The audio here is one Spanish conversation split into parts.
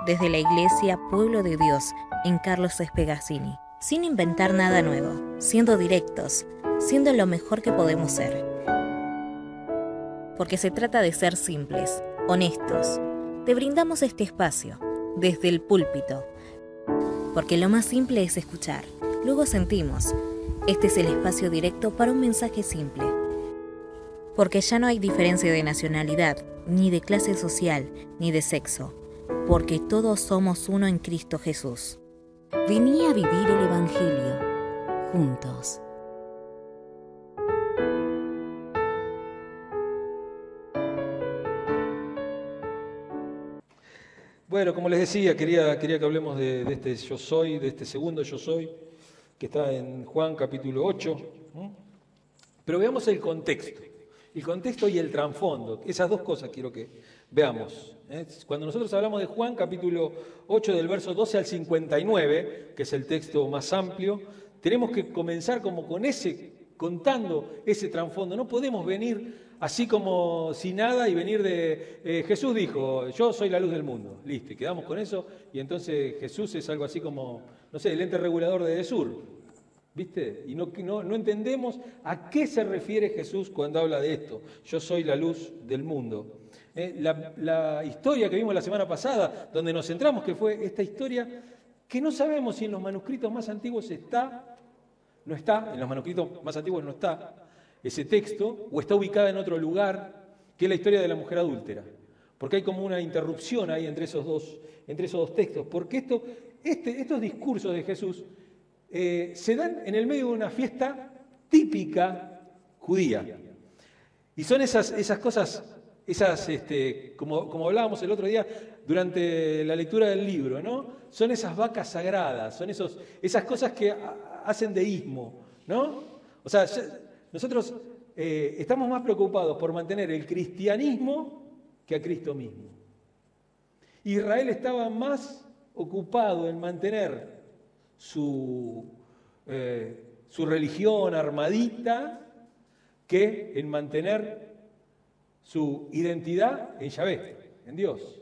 desde la Iglesia Pueblo de Dios en Carlos Espegazzini, sin inventar nada nuevo, siendo directos, siendo lo mejor que podemos ser. Porque se trata de ser simples, honestos. Te brindamos este espacio, desde el púlpito, porque lo más simple es escuchar, luego sentimos. Este es el espacio directo para un mensaje simple. Porque ya no hay diferencia de nacionalidad, ni de clase social, ni de sexo, porque todos somos uno en Cristo Jesús. Vení a vivir el Evangelio, juntos. Bueno, como les decía, quería que hablemos de este yo soy, de este segundo yo soy, que está en Juan capítulo 8. Pero veamos el contexto y el trasfondo. Esas dos cosas quiero que veamos. Cuando nosotros hablamos de Juan capítulo 8 del verso 12 al 59, que es el texto más amplio, tenemos que comenzar como contando ese trasfondo. No podemos venir así como sin nada y venir de... Jesús dijo, yo soy la luz del mundo. Listo, y quedamos con eso. Y entonces Jesús es algo así como, no sé, el ente regulador de Edesur. ¿Viste? Y no entendemos a qué se refiere Jesús cuando habla de esto. Yo soy la luz del mundo. La historia que vimos la semana pasada, donde nos centramos, que fue esta historia que no sabemos si en los manuscritos más antiguos no está, en los manuscritos más antiguos no está ese texto, o está ubicada en otro lugar, que es la historia de la mujer adúltera. Porque hay como una interrupción ahí entre esos dos textos. Porque estos discursos de Jesús se dan en el medio de una fiesta típica judía. Y son esas cosas, como hablábamos el otro día durante la lectura del libro, ¿no? Son esas vacas sagradas, son esas cosas que hacen deísmo, ¿no? O sea, nosotros estamos más preocupados por mantener el cristianismo que a Cristo mismo. Israel estaba más ocupado en mantener su religión armadita que en mantener su identidad en Yahvé, en Dios.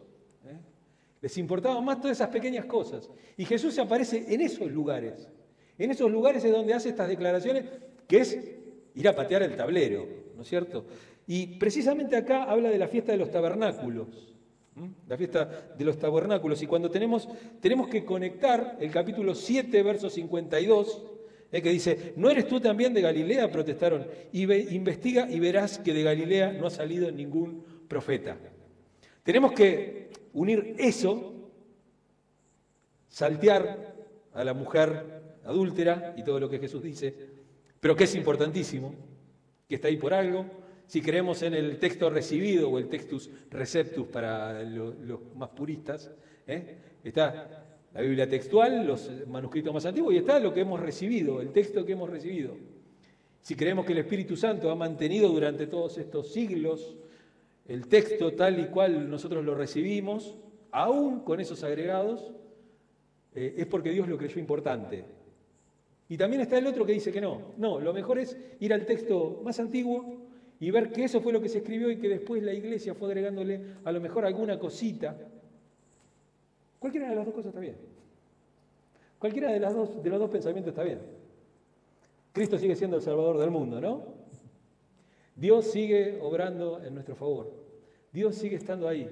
Les importaban más todas esas pequeñas cosas. Y Jesús se aparece en esos lugares. En esos lugares es donde hace estas declaraciones, que es ir a patear el tablero, ¿no es cierto? Y precisamente acá habla de la fiesta de los tabernáculos. La fiesta de los tabernáculos. Y cuando tenemos que conectar el capítulo 7, verso 52, que dice, ¿no eres tú también de Galilea? Protestaron. Investiga y verás que de Galilea no ha salido ningún profeta. Tenemos que unir eso, saltear a la mujer adúltera y todo lo que Jesús dice, pero que es importantísimo, que está ahí por algo. Si creemos en el texto recibido o el textus receptus para los más puristas, está la Biblia textual, los manuscritos más antiguos, y está lo que hemos recibido, el texto que hemos recibido. Si creemos que el Espíritu Santo ha mantenido durante todos estos siglos el texto tal y cual nosotros lo recibimos, aún con esos agregados, es porque Dios lo creyó importante. Y también está el otro que dice que no. No, lo mejor es ir al texto más antiguo y ver que eso fue lo que se escribió y que después la iglesia fue agregándole a lo mejor alguna cosita. Cualquiera de las dos cosas está bien. Cualquiera de los dos pensamientos está bien. Cristo sigue siendo el Salvador del mundo, ¿no? Dios sigue obrando en nuestro favor. Dios sigue estando ahí.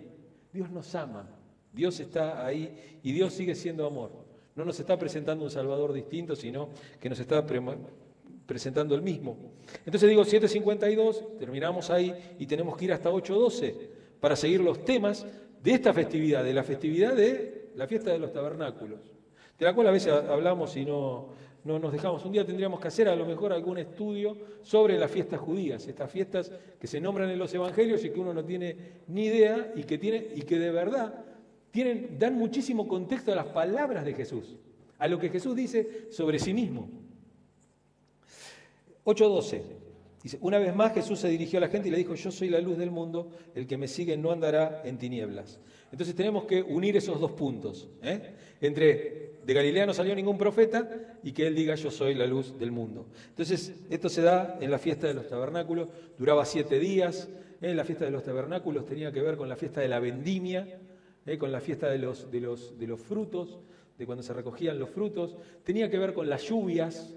Dios nos ama. Dios está ahí y Dios sigue siendo amor. No nos está presentando un Salvador distinto, sino que nos está presentando el mismo. Entonces digo 7:52, terminamos ahí y tenemos que ir hasta 8:12 para seguir los temas de esta festividad, de la festividad de la fiesta de los tabernáculos, de la cual a veces hablamos y no nos dejamos. Un día tendríamos que hacer a lo mejor algún estudio sobre las fiestas judías, estas fiestas que se nombran en los evangelios y que uno no tiene ni idea y que de verdad dan muchísimo contexto a las palabras de Jesús, a lo que Jesús dice sobre sí mismo. 8:12. Dice, una vez más Jesús se dirigió a la gente y le dijo, yo soy la luz del mundo, el que me sigue no andará en tinieblas. Entonces tenemos que unir esos dos puntos, entre de Galilea no salió ningún profeta y que él diga yo soy la luz del mundo. Entonces esto se da en la fiesta de los tabernáculos, duraba 7 días, la fiesta de los tabernáculos tenía que ver con la fiesta de la vendimia, con la fiesta de los frutos, de cuando se recogían los frutos, tenía que ver con las lluvias,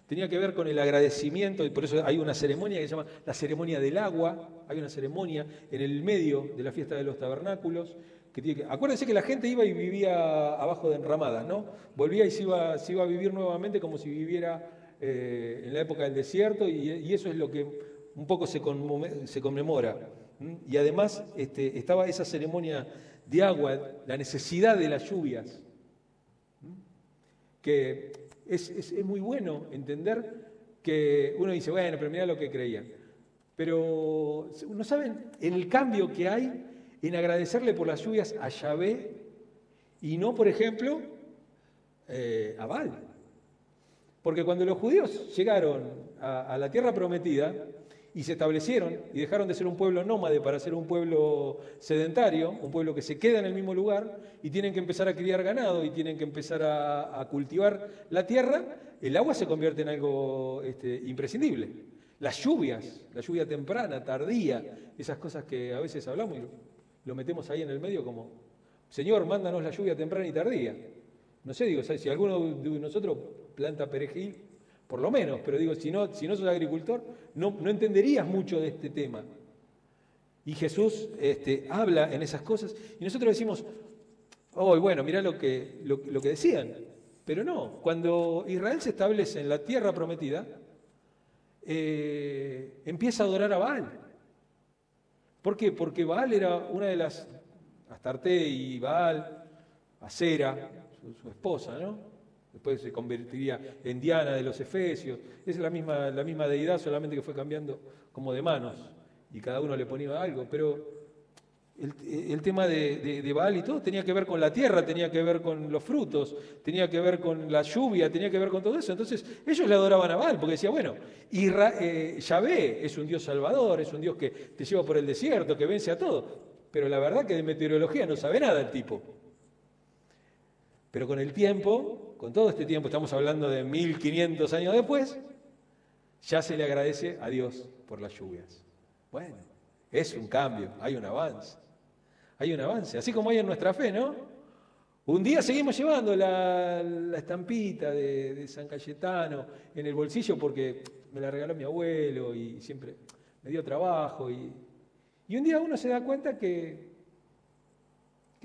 tenía que ver con el agradecimiento, y por eso hay una ceremonia que se llama la ceremonia del agua, hay una ceremonia en el medio de la fiesta de los tabernáculos, acuérdense que la gente iba y vivía abajo de enramadas, ¿no? Volvía y se iba a vivir nuevamente como si viviera en la época del desierto, y eso es lo que un poco se conmemora. Y además estaba esa ceremonia de agua, la necesidad de las lluvias, que es muy bueno entender que uno dice, bueno, pero mirá lo que creían. Pero no saben el cambio que hay en agradecerle por las lluvias a Yahvé y no, por ejemplo, a Baal. Porque cuando los judíos llegaron a la tierra prometida y se establecieron y dejaron de ser un pueblo nómade para ser un pueblo sedentario, un pueblo que se queda en el mismo lugar y tienen que empezar a criar ganado y tienen que empezar a cultivar la tierra, el agua se convierte en algo imprescindible. Las lluvias, la lluvia temprana, tardía, esas cosas que a veces hablamos y lo metemos ahí en el medio como, Señor, mándanos la lluvia temprana y tardía. No sé, digo, si alguno de nosotros planta perejil, por lo menos, pero digo, si no sos agricultor, no entenderías mucho de este tema. Y Jesús habla en esas cosas, y nosotros decimos, oh, bueno, mirá lo que decían. Pero no, cuando Israel se establece en la tierra prometida, empieza a adorar a Baal. ¿Por qué? Porque Baal era una de las, Astarte y Baal, Acera, su esposa, ¿no? Después se convertiría en Diana de los Efesios. Es la misma deidad, solamente que fue cambiando como de manos y cada uno le ponía algo. Pero el tema de Baal y todo tenía que ver con la tierra, tenía que ver con los frutos, tenía que ver con la lluvia, tenía que ver con todo eso. Entonces ellos le adoraban a Baal porque decían, bueno, Yahvé es un Dios salvador, es un Dios que te lleva por el desierto, que vence a todo. Pero la verdad que de meteorología no sabe nada el tipo. Pero con el tiempo, con todo este tiempo, estamos hablando de 1500 años después, ya se le agradece a Dios por las lluvias. Bueno, es un cambio, hay un avance. Hay un avance, así como hay en nuestra fe, ¿no? Un día seguimos llevando la estampita de San Cayetano en el bolsillo porque me la regaló mi abuelo y siempre me dio trabajo. Y un día uno se da cuenta que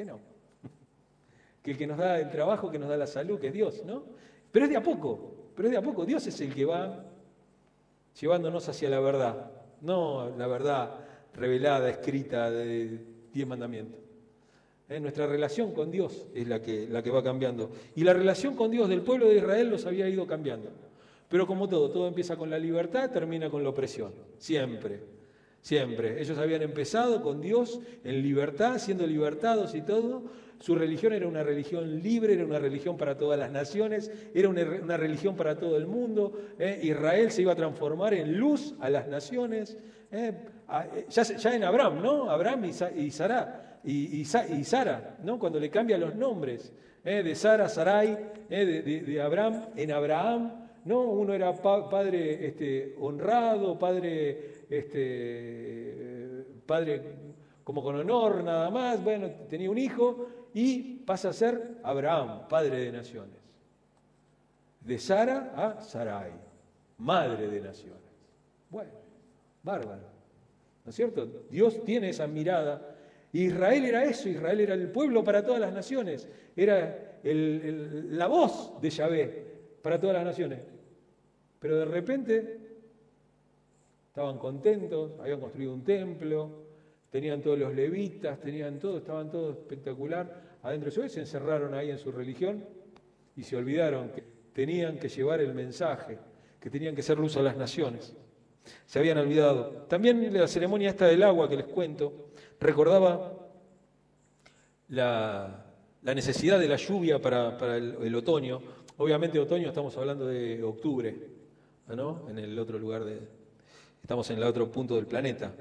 no. Que el que nos da el trabajo, que nos da la salud, que es Dios, ¿no? Pero es de a poco, Dios es el que va llevándonos hacia la verdad, no la verdad revelada, escrita de 10 mandamientos. Nuestra relación con Dios es la que va cambiando. Y la relación con Dios del pueblo de Israel los había ido cambiando. Pero como todo empieza con la libertad, termina con la opresión, siempre. Ellos habían empezado con Dios en libertad, siendo libertados y todo. Su religión era una religión libre, era una religión para todas las naciones, era una religión para todo el mundo. Israel se iba a transformar en luz a las naciones. Ya en Abraham, ¿no? Abraham y Sara, ¿no? Cuando le cambian los nombres, de Sara, Sarai, de Abraham en Abraham, ¿no? Uno era padre honrado, padre como con honor nada más, bueno, tenía un hijo y pasa a ser Abraham, padre de naciones. De Sara a Sarai, madre de naciones. Bueno, bárbaro, ¿no es cierto? Dios tiene esa mirada. Israel era eso, Israel era el pueblo para todas las naciones, era la voz de Yahvé para todas las naciones. Pero de repente estaban contentos, habían construido un templo, tenían todos los levitas, tenían todo, estaban todos espectacular adentro de eso, se encerraron ahí en su religión y se olvidaron que tenían que llevar el mensaje, que tenían que ser luz a las naciones. Se habían olvidado. También la ceremonia esta del agua que les cuento recordaba la necesidad de la lluvia para el otoño. Obviamente otoño estamos hablando de octubre, ¿no? En el otro lugar estamos en el otro punto del planeta.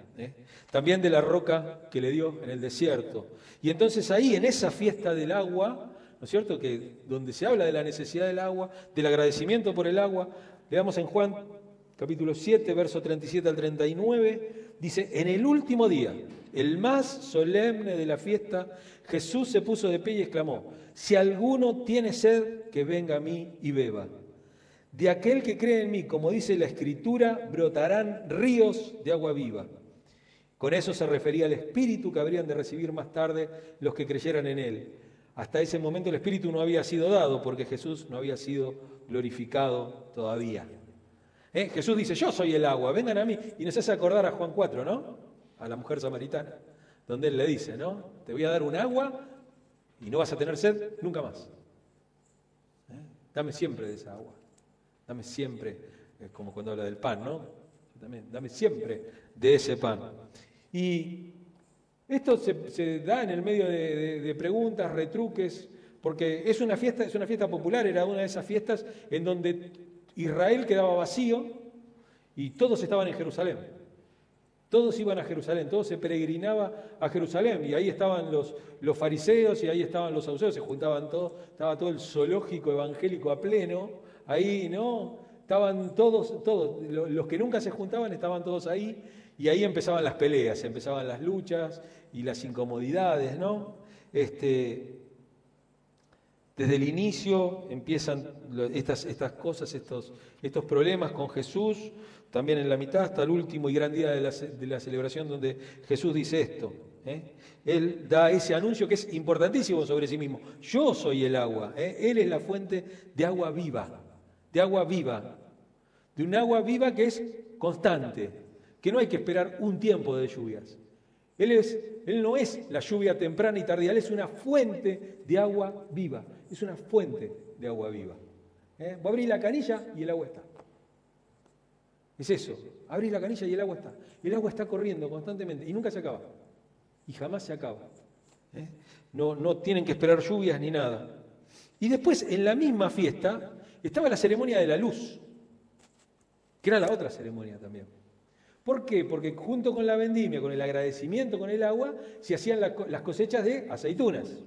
También de la roca que le dio en el desierto. Y entonces ahí, en esa fiesta del agua, ¿no es cierto? Que donde se habla de la necesidad del agua, del agradecimiento por el agua, leamos en Juan capítulo 7, verso 37 al 39, dice, en el último día, el más solemne de la fiesta, Jesús se puso de pie y exclamó, si alguno tiene sed, que venga a mí y beba. De aquel que cree en mí, como dice la Escritura, brotarán ríos de agua viva. Con eso se refería al Espíritu que habrían de recibir más tarde los que creyeran en Él. Hasta ese momento el Espíritu no había sido dado porque Jesús no había sido glorificado todavía. Jesús dice, yo soy el agua, vengan a mí. Y nos hace acordar a Juan 4, ¿no? A la mujer samaritana, donde Él le dice, ¿no? Te voy a dar un agua y no vas a tener sed nunca más. Dame siempre de esa agua. Dame siempre, como cuando habla del pan, ¿no? Dame siempre de ese pan. Y esto se da en el medio de preguntas, retruques, porque es una fiesta popular, era una de esas fiestas en donde Israel quedaba vacío y todos estaban en Jerusalén. Todos iban a Jerusalén, todo se peregrinaba a Jerusalén, y ahí estaban los fariseos y ahí estaban los saduceos, se juntaban todos, estaba todo el zoológico evangélico a pleno, ahí, ¿no? Estaban todos, los que nunca se juntaban estaban todos ahí, y ahí empezaban las peleas, empezaban las luchas y las incomodidades, ¿no? Desde el inicio empiezan estas cosas, estos problemas con Jesús, también en la mitad, hasta el último y gran día de la celebración donde Jesús dice esto. Él da ese anuncio que es importantísimo sobre sí mismo. Yo soy el agua, Él es la fuente de agua viva, de un agua viva que es constante, que no hay que esperar un tiempo de lluvias. Él no es la lluvia temprana y tardía, Él es una fuente de agua viva, es una fuente de agua viva. Vos abrís la canilla y el agua está. Es eso, abrís la canilla y el agua está. El agua está corriendo constantemente y nunca se acaba. Y jamás se acaba. No tienen que esperar lluvias ni nada. Y después, en la misma fiesta, estaba la ceremonia de la luz, que era la otra ceremonia también. ¿Por qué? Porque junto con la vendimia, con el agradecimiento con el agua, se hacían las cosechas de aceitunas.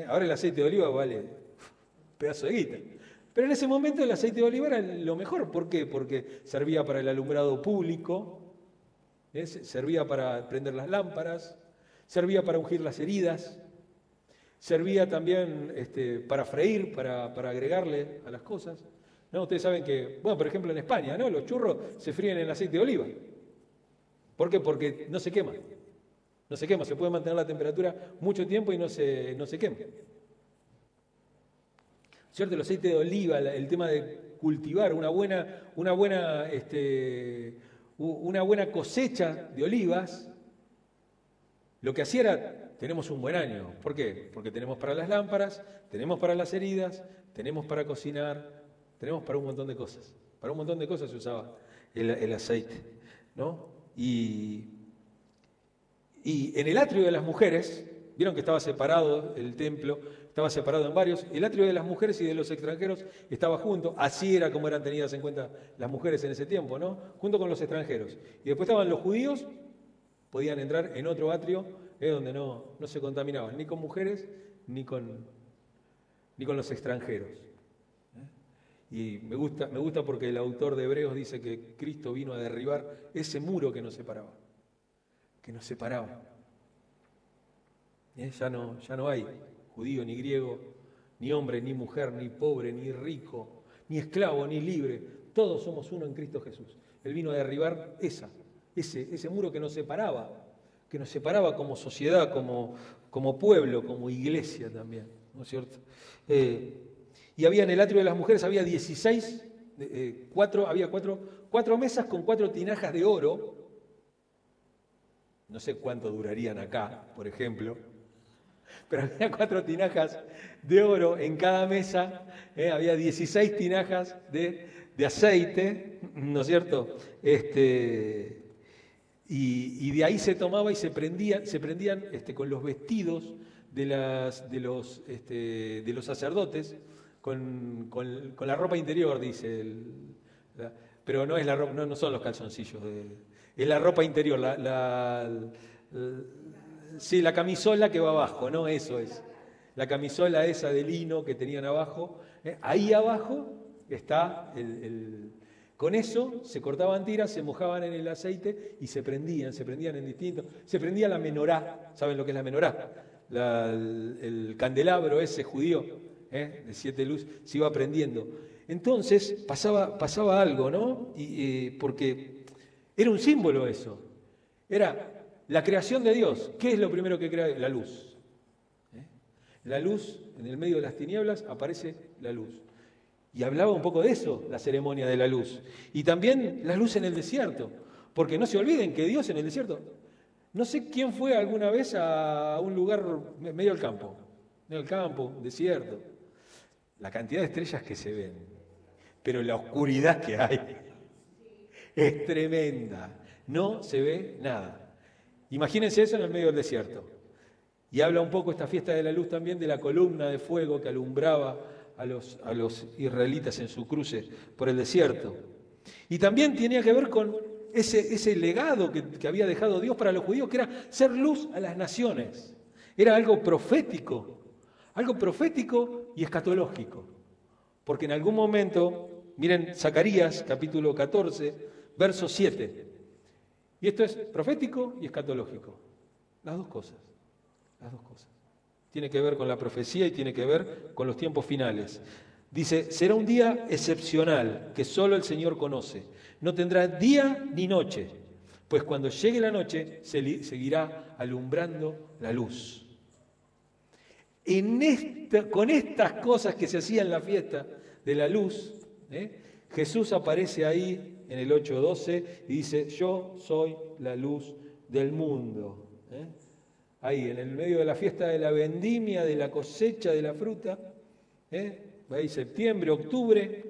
Ahora el aceite de oliva vale un pedazo de guita. Pero en ese momento el aceite de oliva era lo mejor. ¿Por qué? Porque servía para el alumbrado público, servía para prender las lámparas, servía para ungir las heridas, servía también para freír, para agregarle a las cosas. ¿No? Ustedes saben que, bueno, por ejemplo en España, ¿no? Los churros se fríen en aceite de oliva. ¿Por qué? Porque no se quema. No se quema, se puede mantener la temperatura mucho tiempo y no se quema. ¿Cierto? El aceite de oliva, el tema de cultivar una buena cosecha de olivas, lo que hacía era, tenemos un buen año. ¿Por qué? Porque tenemos para las lámparas, tenemos para las heridas, tenemos para cocinar, tenemos para un montón de cosas. Para un montón de cosas se usaba el aceite, ¿no? Y en el atrio de las mujeres, vieron que estaba separado el templo, estaba separado en varios, el atrio de las mujeres y de los extranjeros estaba junto, así era como eran tenidas en cuenta las mujeres en ese tiempo, ¿no? Junto con los extranjeros. Y después estaban los judíos, podían entrar en otro atrio, donde no se contaminaban, ni con mujeres, ni con los extranjeros. Y me gusta porque el autor de Hebreos dice que Cristo vino a derribar ese muro que nos separaba. Ya no hay judío ni griego, ni hombre ni mujer, ni pobre ni rico, ni esclavo ni libre. Todos somos uno en Cristo Jesús. Él vino a derribar ese muro que nos separaba como sociedad, como pueblo, como iglesia también, ¿no es cierto? Y había en el atrio de las mujeres, había 16, había cuatro mesas con 4 tinajas de oro. No sé cuánto durarían acá, por ejemplo, pero había 4 tinajas de oro en cada mesa, había 16 tinajas de aceite, ¿no es cierto? Y de ahí se tomaba y se prendían con los vestidos de los sacerdotes, con la ropa interior, dice, pero no es la ropa, no son los calzoncillos, es la ropa interior, sí, la camisola que va abajo, ¿no? Eso es, la camisola esa de lino que tenían abajo, ahí abajo está Con eso se cortaban tiras, se mojaban en el aceite y se prendían en distintos. Se prendía la menorá, ¿saben lo que es la menorá? El candelabro ese judío, de 7 luces, se iba prendiendo. Entonces pasaba algo, ¿no? Porque era un símbolo eso. Era la creación de Dios. ¿Qué es lo primero que crea? La luz. La luz, en el medio de las tinieblas, aparece la luz. Y hablaba un poco de eso, la ceremonia de la luz. Y también la luz en el desierto. Porque no se olviden que Dios en el desierto... No sé quién fue alguna vez a un lugar medio del campo, desierto. La cantidad de estrellas que se ven, pero la oscuridad que hay es tremenda. No se ve nada. Imagínense eso en el medio del desierto. Y habla un poco esta fiesta de la luz también de la columna de fuego que alumbraba a los israelitas en su cruce por el desierto. Y también tenía que ver con ese legado que había dejado Dios para los judíos, que era ser luz a las naciones. Era algo profético y escatológico. Porque en algún momento, miren Zacarías, capítulo 14, verso 7. Y esto es profético y escatológico. Las dos cosas. Tiene que ver con la profecía y tiene que ver con los tiempos finales. Dice, será un día excepcional que solo el Señor conoce. No tendrá día ni noche, pues cuando llegue la noche seguirá alumbrando la luz. Con estas cosas que se hacían en la fiesta de la luz, Jesús aparece ahí en el 8:12 y dice, yo soy la luz del mundo. Ahí, en el medio de la fiesta de la vendimia, de la cosecha de la fruta, ahí septiembre, octubre,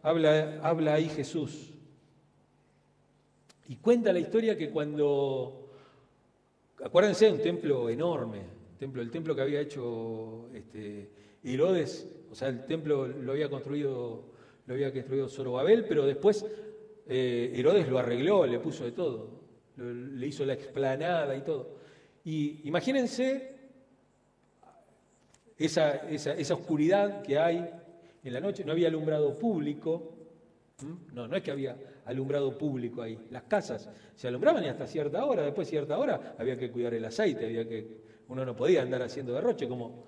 habla ahí Jesús. Y cuenta la historia que cuando, acuérdense, un templo enorme, el templo que había hecho Herodes, o sea, el templo lo había construido Zorobabel, pero después Herodes lo arregló, le puso de todo, le hizo la explanada y todo. Y imagínense esa oscuridad que hay en la noche. No había alumbrado público, no es que había alumbrado público ahí. Las casas se alumbraban y hasta cierta hora, después de cierta hora había que cuidar el aceite, uno no podía andar haciendo derroche como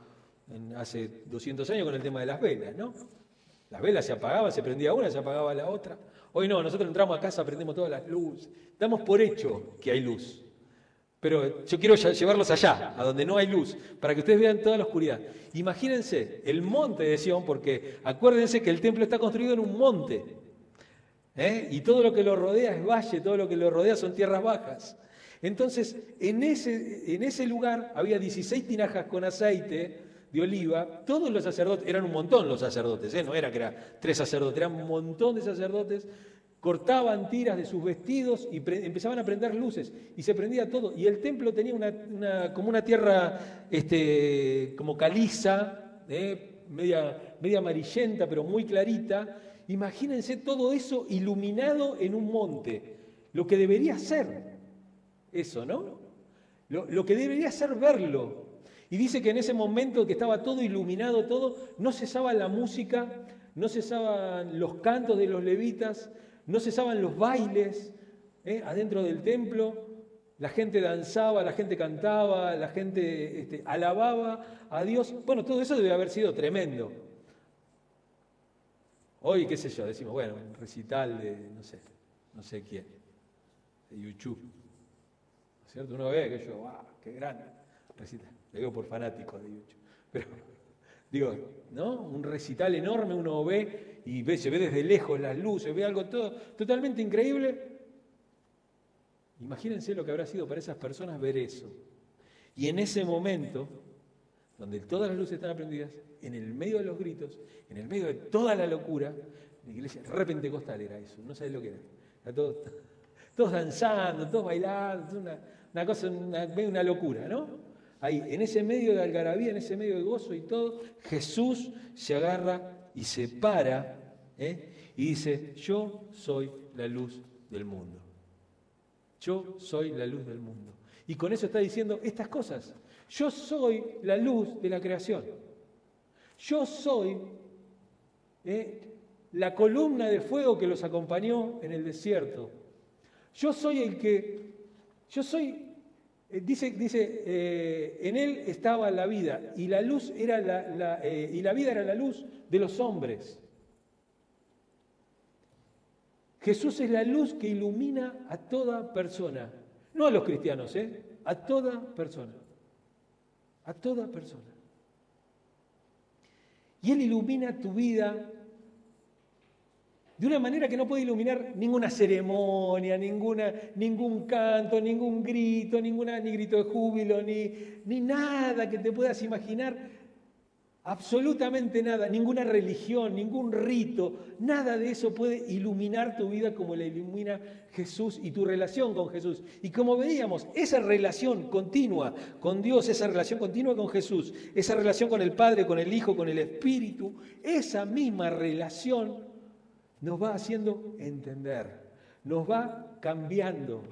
hace 200 años con el tema de las velas, ¿no? Las velas se apagaban, se prendía una, se apagaba la otra. Hoy no, nosotros entramos a casa, prendemos todas las luces, damos por hecho que hay luz. Pero yo quiero llevarlos allá, a donde no hay luz, para que ustedes vean toda la oscuridad. Imagínense el monte de Sión, porque acuérdense que el templo está construido en un monte, y todo lo que lo rodea es valle, todo lo que lo rodea son tierras bajas. Entonces, en ese lugar había 16 tinajas con aceite de oliva. Todos los sacerdotes, eran un montón los sacerdotes, no era que eran 3 sacerdotes, eran un montón de sacerdotes. Cortaban tiras de sus vestidos y empezaban a prender luces y se prendía todo. Y el templo tenía como una tierra como caliza, media amarillenta pero muy clarita. Imagínense todo eso iluminado en un monte. Lo que debería ser eso, ¿no? Lo que debería ser verlo. Y dice que en ese momento que estaba todo iluminado, no cesaba la música, no cesaban los cantos de los levitas, no cesaban los bailes adentro del templo. La gente danzaba, la gente cantaba, la gente alababa a Dios. Bueno, todo eso debe haber sido tremendo. Hoy, qué sé yo, decimos, bueno, un recital de, no sé quién, de YouTube. ¿No es cierto? Uno ve que yo, qué gran recital. Le digo por fanáticos de YouTube. Pero, digo, ¿no? Un recital enorme, uno ve y se ve desde lejos las luces, ve algo todo totalmente increíble. Imagínense lo que habrá sido para esas personas ver eso. Y en ese momento, donde todas las luces están prendidas, en el medio de los gritos, en el medio de toda la locura, la iglesia repentecostal era eso, no sabés lo que era. Era todos danzando, todos bailando, una cosa, una locura, ¿no? Ahí, en ese medio de algarabía, en ese medio de gozo y todo, Jesús se agarra y se para, y dice, yo soy la luz del mundo. Yo soy la luz del mundo. Y con eso está diciendo estas cosas. Yo soy la luz de la creación. Yo soy la columna de fuego que los acompañó en el desierto. Yo soy el que, yo soy, dice, en él estaba la vida y la luz era y la vida era la luz de los hombres. Jesús es la luz que ilumina a toda persona, no a los cristianos, a toda persona, a toda persona. Y Él ilumina tu vida de una manera que no puede iluminar ninguna ceremonia, ningún canto, ningún grito, ni grito de júbilo, ni nada que te puedas imaginar. Absolutamente nada, ninguna religión, ningún rito, nada de eso puede iluminar tu vida como la ilumina Jesús y tu relación con Jesús. Y como veíamos, esa relación continua con Dios, esa relación continua con Jesús, esa relación con el Padre, con el Hijo, con el Espíritu, esa misma relación nos va haciendo entender, nos va cambiando,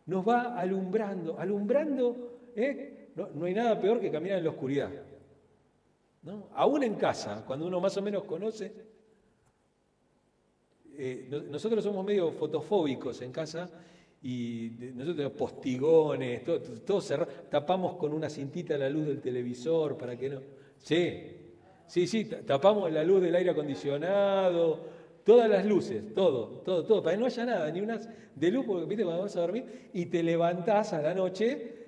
nos va alumbrando. No hay nada peor que caminar en la oscuridad. ¿No? Aún en casa, cuando uno más o menos conoce, nosotros somos medio fotofóbicos en casa y nosotros tenemos postigones, todo cerrado, tapamos con una cintita la luz del televisor para que no... Sí, tapamos la luz del aire acondicionado, todas las luces, todo, para que no haya nada, ni unas de luz, porque viste cuando vas a dormir y te levantás a la noche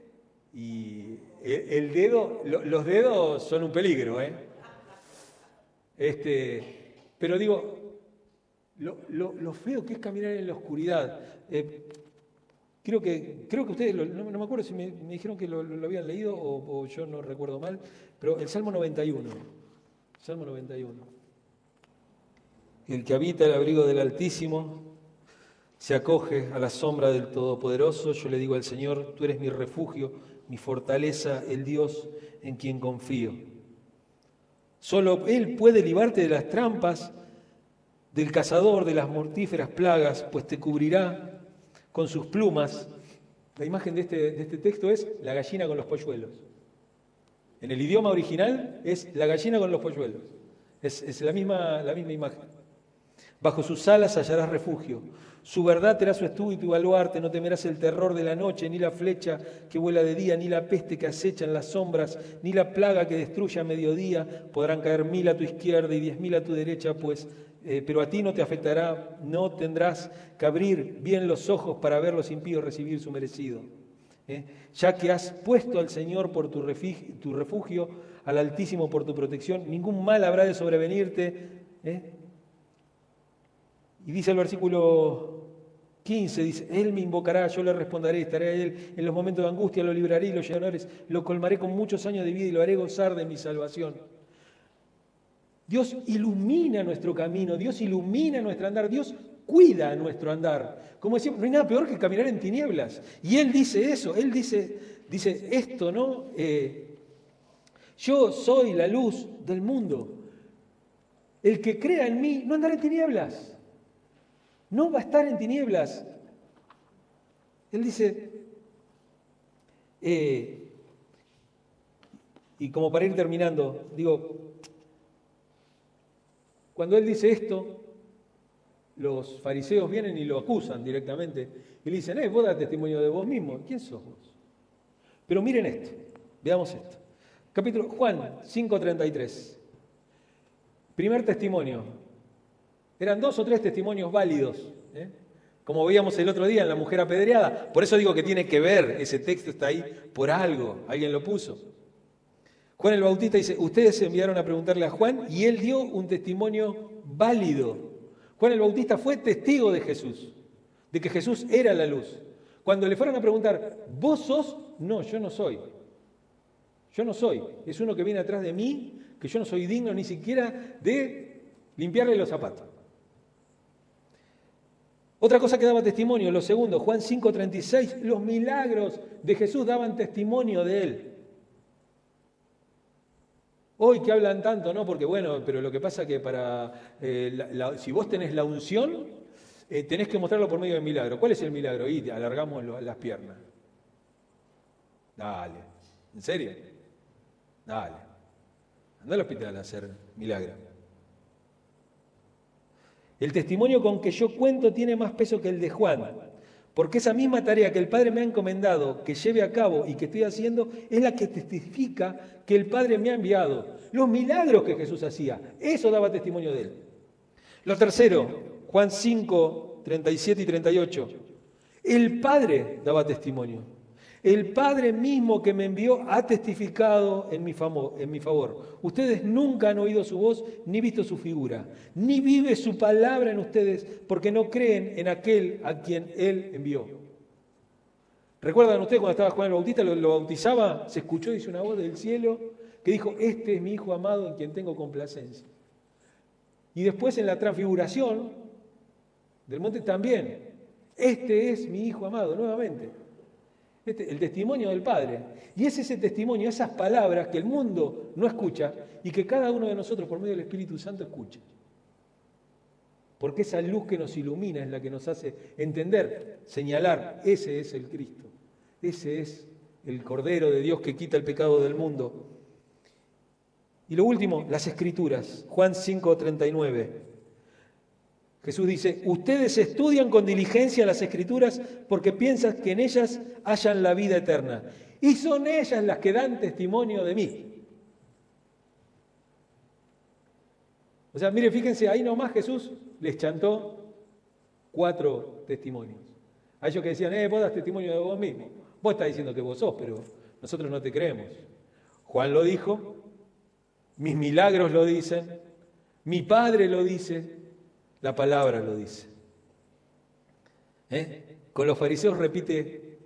y... los dedos son un peligro, pero digo, lo feo que es caminar en la oscuridad. Creo que ustedes, no me acuerdo si me dijeron que lo habían leído o yo no recuerdo mal, pero el Salmo 91. Salmo 91. El que habita el abrigo del Altísimo se acoge a la sombra del Todopoderoso. Yo le digo al Señor, tú eres mi refugio, mi fortaleza, el Dios en quien confío. Solo Él puede librarte de las trampas del cazador, de las mortíferas plagas, pues te cubrirá con sus plumas. La imagen de este texto es la gallina con los polluelos. En el idioma original es la gallina con los polluelos. Es la misma imagen. Bajo sus alas hallarás refugio. Su verdad será su escudo y tu baluarte. No temerás el terror de la noche, ni la flecha que vuela de día, ni la peste que acecha en las sombras, ni la plaga que destruye a mediodía. Podrán caer 1000 a tu izquierda y 10.000 a tu derecha, pero a ti no te afectará. No tendrás que abrir bien los ojos para ver los impíos recibir su merecido. Ya que has puesto al Señor por tu refugio, al Altísimo por tu protección, ningún mal habrá de sobrevenirte. Y dice el versículo 15, dice, Él me invocará, yo le responderé, estaré a Él en los momentos de angustia, lo libraré y lo llenaré, lo colmaré con muchos años de vida y lo haré gozar de mi salvación. Dios ilumina nuestro camino, Dios ilumina nuestro andar, Dios cuida nuestro andar. Como decía, no hay nada peor que caminar en tinieblas. Y Él dice eso, Él dice esto, ¿no? Yo soy la luz del mundo. El que crea en mí no andará en tinieblas. No va a estar en tinieblas. Él dice, y como para ir terminando, digo, cuando él dice esto, los fariseos vienen y lo acusan directamente y le dicen, vos das testimonio de vos mismo. ¿Quién sos vos? Pero miren esto, veamos esto. Capítulo Juan 5:33. Primer testimonio. Eran 2 o 3 testimonios válidos, como veíamos el otro día en la mujer apedreada. Por eso digo que tiene que ver, ese texto está ahí por algo, alguien lo puso. Juan el Bautista dice, ustedes se enviaron a preguntarle a Juan y él dio un testimonio válido. Juan el Bautista fue testigo de Jesús, de que Jesús era la luz. Cuando le fueron a preguntar, ¿vos sos? No, yo no soy. Yo no soy. Es uno que viene atrás de mí, que yo no soy digno ni siquiera de limpiarle los zapatos. Otra cosa que daba testimonio, lo segundo, Juan 5:36, los milagros de Jesús daban testimonio de Él. Hoy que hablan tanto, ¿no? Porque bueno, pero lo que pasa es que si vos tenés la unción, tenés que mostrarlo por medio del milagro. ¿Cuál es el milagro? Y alargamos las piernas. Dale, ¿en serio? Dale. Anda al hospital a hacer milagro. El testimonio con que yo cuento tiene más peso que el de Juan, porque esa misma tarea que el Padre me ha encomendado, que lleve a cabo y que estoy haciendo, es la que testifica que el Padre me ha enviado. Los milagros que Jesús hacía, eso daba testimonio de él. Lo tercero, Juan 5, 37 y 38. El Padre daba testimonio. El Padre mismo que me envió ha testificado en mi favor. Ustedes nunca han oído su voz ni visto su figura, ni vive su palabra en ustedes, porque no creen en aquel a quien Él envió. ¿Recuerdan ustedes cuando estaba Juan el Bautista, lo bautizaba? Se escuchó, dice, una voz del cielo que dijo, este es mi Hijo amado en quien tengo complacencia. Y después en la transfiguración del monte también, este es mi Hijo amado, nuevamente. El testimonio del Padre. Y es ese testimonio, esas palabras que el mundo no escucha y que cada uno de nosotros por medio del Espíritu Santo escucha. Porque esa luz que nos ilumina es la que nos hace entender, señalar, ese es el Cristo. Ese es el Cordero de Dios que quita el pecado del mundo. Y lo último, las Escrituras. Juan 5:39. Jesús dice, ustedes estudian con diligencia las Escrituras porque piensan que en ellas hallan la vida eterna. Y son ellas las que dan testimonio de mí. O sea, mire, fíjense, ahí nomás Jesús les chantó 4 testimonios. A ellos que decían, vos das testimonio de vos mismo. Vos estás diciendo que vos sos, pero nosotros no te creemos. Juan lo dijo, mis milagros lo dicen, mi Padre lo dice. La palabra lo dice. Con los fariseos repite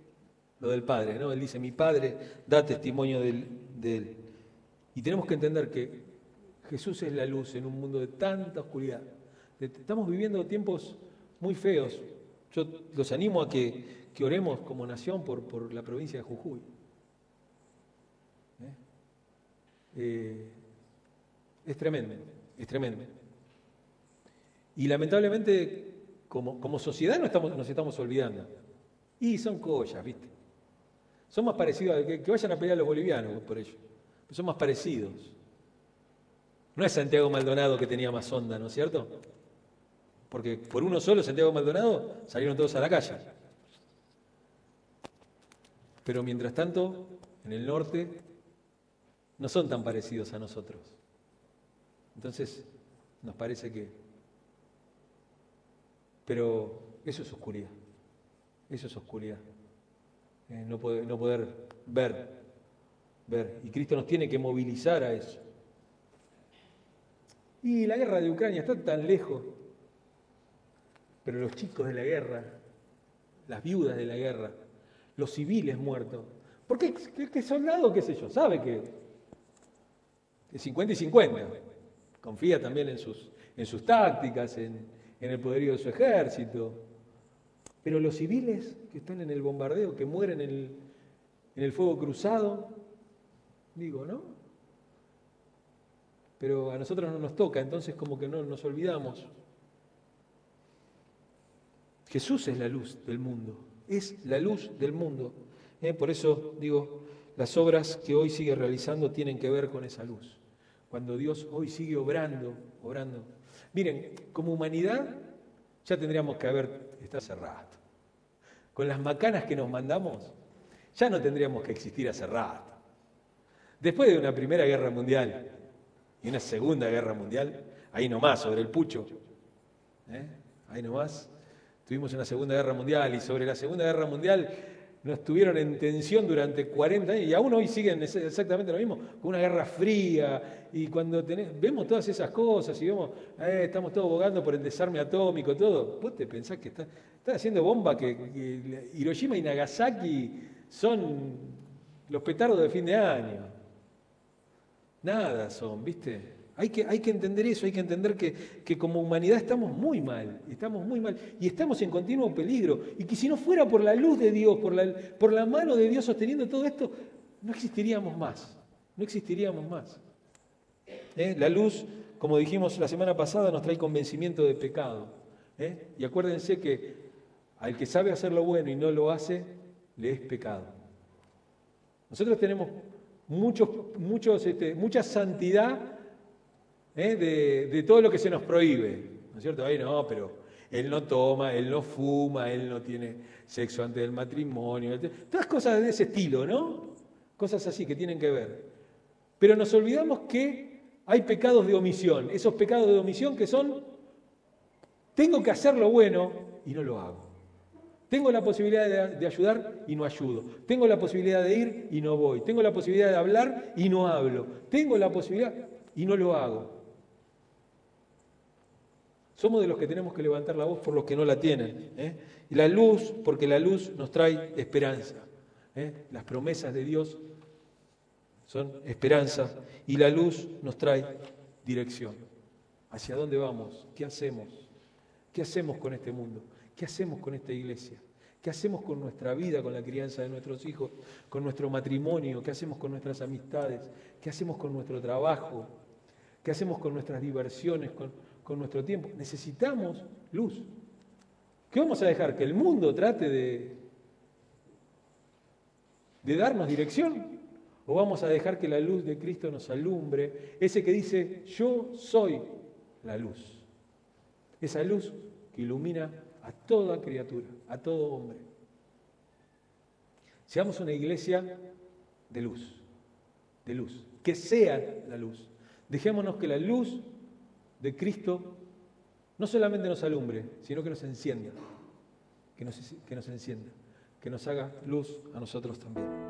lo del Padre, ¿no? Él dice, mi Padre da testimonio de él. Y tenemos que entender que Jesús es la luz en un mundo de tanta oscuridad. Estamos viviendo tiempos muy feos. Yo los animo a que oremos como nación por la provincia de Jujuy. Es tremendo, es tremendo. Y lamentablemente, como sociedad nos estamos olvidando. Y son collas, ¿viste? Son más parecidos, que vayan a pelear los bolivianos por ello. Son más parecidos. No es Santiago Maldonado que tenía más onda, ¿no es cierto? Porque por uno solo, Santiago Maldonado, salieron todos a la calle. Pero mientras tanto, en el norte, no son tan parecidos a nosotros. Entonces, nos parece que... Pero eso es oscuridad, eso es oscuridad. No poder ver. Y Cristo nos tiene que movilizar a eso. Y la guerra de Ucrania está tan lejos, pero los chicos de la guerra, las viudas de la guerra, los civiles muertos, porque el soldado, qué sé yo, sabe que es 50 y 50, confía también en sus tácticas, en el poderío de su ejército. Pero los civiles que están en el bombardeo, que mueren en el fuego cruzado, digo, ¿no? Pero a nosotros no nos toca, entonces como que no nos olvidamos. Jesús es la luz del mundo, es la luz del mundo. Por eso digo, las obras que hoy sigue realizando tienen que ver con esa luz. Cuando Dios hoy sigue obrando. Miren, como humanidad ya tendríamos que haber estado hace rato. Con las macanas que nos mandamos, ya no tendríamos que existir hace rato. Después de una Primera Guerra Mundial y una Segunda Guerra Mundial, ahí nomás, sobre el pucho, ahí nomás, tuvimos una Segunda Guerra Mundial y sobre la Segunda Guerra Mundial nos tuvieron en tensión durante 40 años y aún hoy siguen exactamente lo mismo, con una guerra fría. Y cuando vemos todas esas cosas y vemos, estamos todos abogando por el desarme atómico, todo, vos te pensás que están haciendo bomba, que Hiroshima y Nagasaki son los petardos de fin de año. Nada son, ¿viste? Hay que entender eso, hay que entender que como humanidad estamos muy mal y estamos en continuo peligro y que si no fuera por la luz de Dios, por la mano de Dios sosteniendo todo esto, no existiríamos más. La luz, como dijimos la semana pasada, nos trae convencimiento de pecado. Y acuérdense que al que sabe hacer lo bueno y no lo hace, le es pecado. Nosotros tenemos mucha santidad de todo lo que se nos prohíbe, ¿no es cierto? Ahí no, pero él no toma, él no fuma, él no tiene sexo antes del matrimonio, todas cosas de ese estilo, ¿no? Cosas así que tienen que ver. Pero nos olvidamos que hay pecados de omisión, esos pecados de omisión que son, tengo que hacer lo bueno y no lo hago. Tengo la posibilidad de ayudar y no ayudo. Tengo la posibilidad de ir y no voy. Tengo la posibilidad de hablar y no hablo. Tengo la posibilidad y no lo hago. Somos de los que tenemos que levantar la voz por los que no la tienen. Y la luz, porque la luz nos trae esperanza. Las promesas de Dios son esperanza y la luz nos trae dirección. ¿Hacia dónde vamos? ¿Qué hacemos? ¿Qué hacemos con este mundo? ¿Qué hacemos con esta iglesia? ¿Qué hacemos con nuestra vida, con la crianza de nuestros hijos, con nuestro matrimonio? ¿Qué hacemos con nuestras amistades? ¿Qué hacemos con nuestro trabajo? ¿Qué hacemos con nuestras diversiones, con nuestro tiempo? Necesitamos luz. ¿Qué vamos a dejar? ¿Que el mundo trate de darnos dirección? ¿O vamos a dejar que la luz de Cristo nos alumbre? Ese que dice, yo soy la luz. Esa luz que ilumina a toda criatura, a todo hombre. Seamos una iglesia de luz, que sea la luz. Dejémonos que la luz de Cristo no solamente nos alumbre, sino que nos encienda, que nos encienda, que nos haga luz a nosotros también.